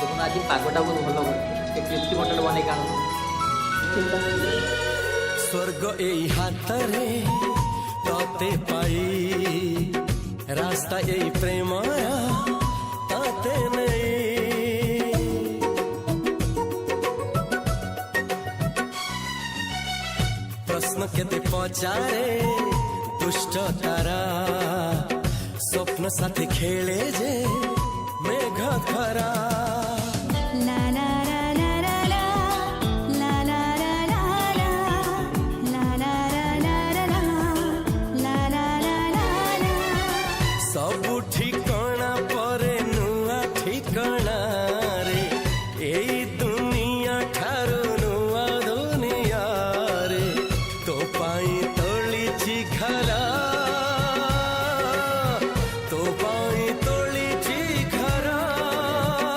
देखो आज पागटा बहुत भल कर क्रिस्पी मटन बने का स्वर्ग एई हाथ रे तोते पाई रास्ता एई प्रेम ताते नहीं प्रश्न केते पचारे दुष्ट तारा स्वप्न साथी खेले जे मेघ खरा सब ठिकाना परे नुआ ठिकाना